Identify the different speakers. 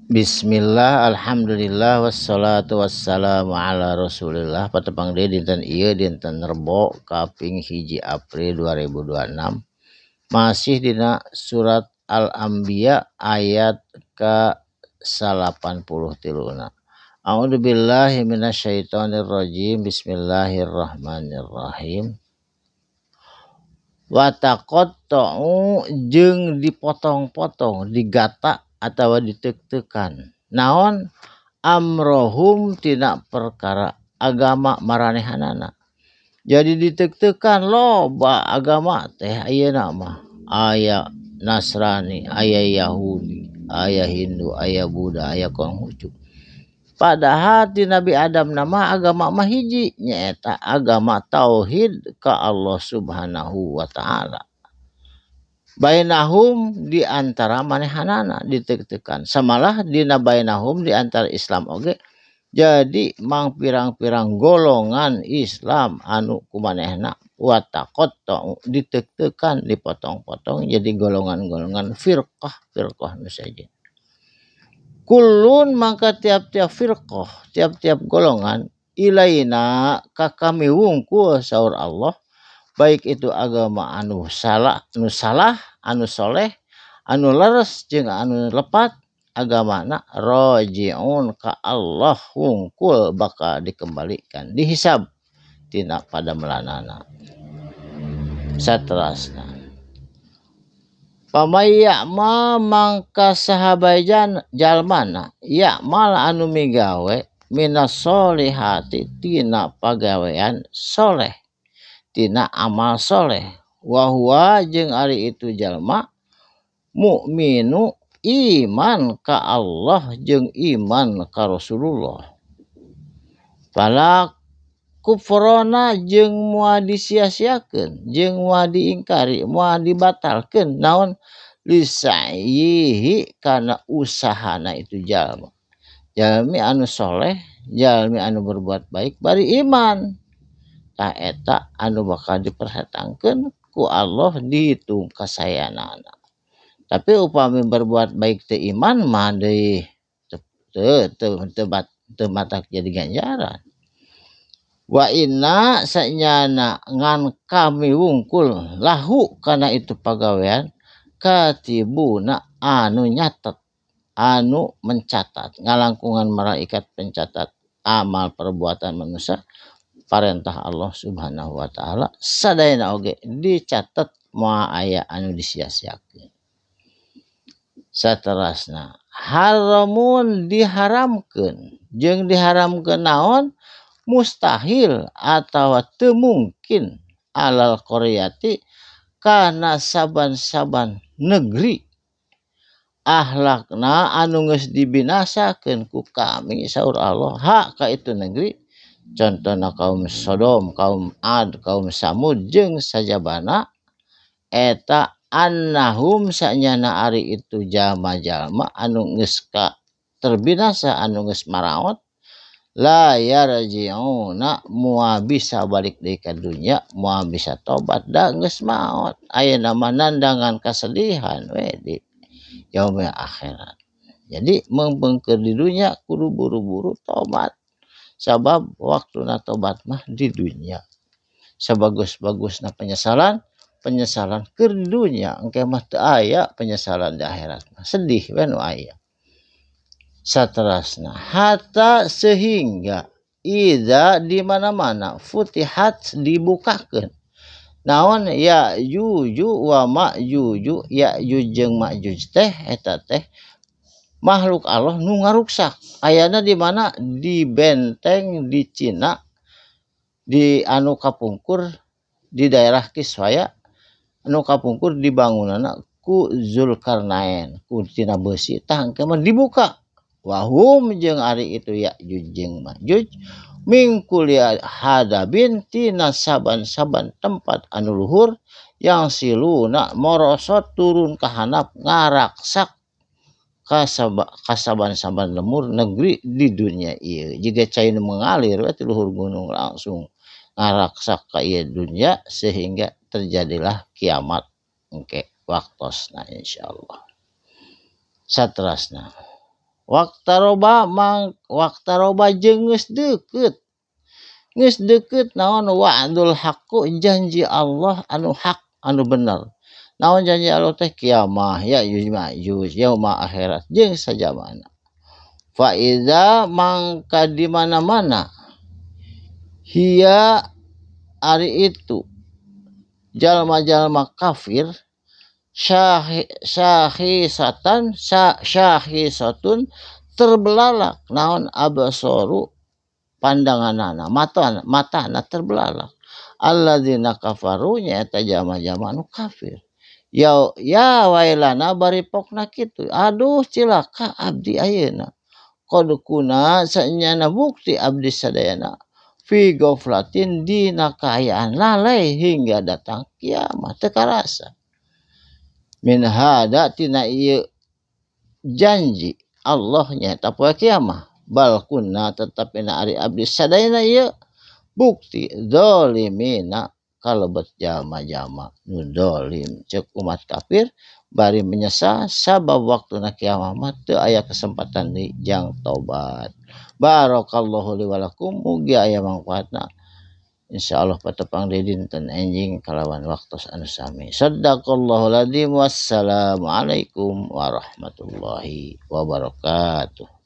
Speaker 1: Bismillah, alhamdulillah, wassalatu wassalamu ala rasulillah. Patepang deui dinten ieu dinten Rebo kaping 1 April 2026. Masih dina surat Al-Anbiya ayat ke 83. A'udzubillahi minasyaitonirrajim. Bismillahirrahmanirrahim. Wa taqatta'u jeung dipotong-potong, digata atau ditek-tekan. Naon amrohum tina perkara agama maranehanana. Jadi ditek-tekan loba agama teh ayeuna mah. Aya Nasrani, aya Yahudi, aya Hindu, aya Buddha, aya Konghucu. Padahal di Nabi Adam nama agama mah hiji, nyaeta agama tauhid ka Allah Subhanahu wa taala. Bainahum di antara manehanana ditek-tekan. Samalah dina bainahum di antara Islam oge. Jadi mang pirang-pirang golongan Islam anu kumanehna wa taqatta'u ditek-tekan, dipotong-potong jadi golongan-golongan firqah nu saja. Kullun maka tiap-tiap firqah, tiap-tiap golongan ilaina ka kami wungkul saur Allah, baik itu agama anu salah, anu soleh, anu leres jeung anu lepat, agamana rajiun ka Allah wungkul bakal dikembalikan, dihisab tina pada melanana. Saterasna pamaya ma mangka sahabajan jalmana ya'mal anu migawe minas solihati tina pagawean soleh, tina amal soleh, wahwa jeung ari itu jalma mukminu iman ka Allah jeung iman ka Rasulullah. Pala kufrona jeung moal disia-siakeun jeung moal diingkari, moal dibatalkeun naon lisaihi kana usahana itu jalma. Jalmi anu soleh, jalmi anu berbuat baik bari iman. Tah eta anu bakal diperhatangkeun ku Allah dihitung kasayanana. Tapi upami berbuat baik teu iman mah deui teu matak jadi ganjaran. Wa inna sanyana ngan kami wungkul lahu kana itu pagawean katibuna anu nyatet, anu mencatat, ngalangkungan malaikat pencatat amal perbuatan manusia parentah Allah Subhanahu wa taala sadayana oge dicatet moal aya anu disia-siakeun. Saterasna haramun diharamkeun jeung diharamkeun naon mustahil atawa teu mungkin alal qaryati kana saban-saban negeri ahlakna anu geus dibinasakeun ku kami saur Allah ha ka itu negeri. Contohna kaum Sodom, kaum Ad, kaum Samud jeung sajabana eta annahum sanyana ari itu jalma-jalma anu geus terbinasa, anu geus maraot la yarji'una moal bisa balik deui ka dunya, moal bisa tobat da geus maot. Ayeuna mah nandangan kasedihan we di yaumil akhirat. Jadi meungpeungkeun di dunya kudu buru-buru tobat. Sabab waktuna tobat mah di dunya. Sabagus-bagusna penyesalan keur di dunya, engke mah teu aya penyesalan di akhirat. Sedih we nu aya. Saterasna hatta sehingga ida di mana-mana futihat dibukakeun naon ya juju wa majuju, ya jeung majuj teh eta teh makhluk Allah nu ngaruksak. Ayana di mana di benteng di Cina di anu kapungkur di daerah Kiswaya anu kapungkur di bangunanna ku Zulkarnain ku tina besi tah engke mah dibuka. Wahum jeung ari itu Ya'juj jeung Ma'juj min kulli hadabin tina saban-saban tempat anu luhur yang siluna morosot turun ka handap ngaraksak kasaban-saban lemur negeri di dunia ieu. Jiga cai nu mengalir we ti luhur gunung langsung ngaraksak ka ieu dunia sehingga terjadilah kiamat engke waktosna insyaallah. Saterasna Waqtaroba jeung geus deukeut naon wa'dul haqqu janji Allah anu hak anu bener. Naon janji Allah teh kiamah ya Ya'juj yaumul akhirat jeung sajamana. Fa iza mangka di mana-mana hiya ari itu jalma-jalma kafir syahisatun terbelalak naon absaru pandanganana matana terbelalak alladzina kafaru nyaeta jalma-jalma anu kafir ya wailana bari pokna kitu aduh cilaka abdi ayeuna qad kuna saenyana bukti abdi sadayana fi ghaflatin dina kaayaan lalai hingga datang kiamat teu karasa min hada tina ieu janji Allah nyaeta poe kiamah bal kunna tetepna ari abdi sadayana ieu bukti zalimina kalebet jalma-jalma nu zalim ceuk umat kafir bari menyesal sabab waktuna kiamat mah teu aya kesempatan di jang tobat. Barakallahu li wa lakum mugi aya mangfaatna insyaallah patepang di dinten enjing kalawan waktos anu sami. Shadaqallahul adzim. Wassalamualaikum warahmatullahi wabarakatuh.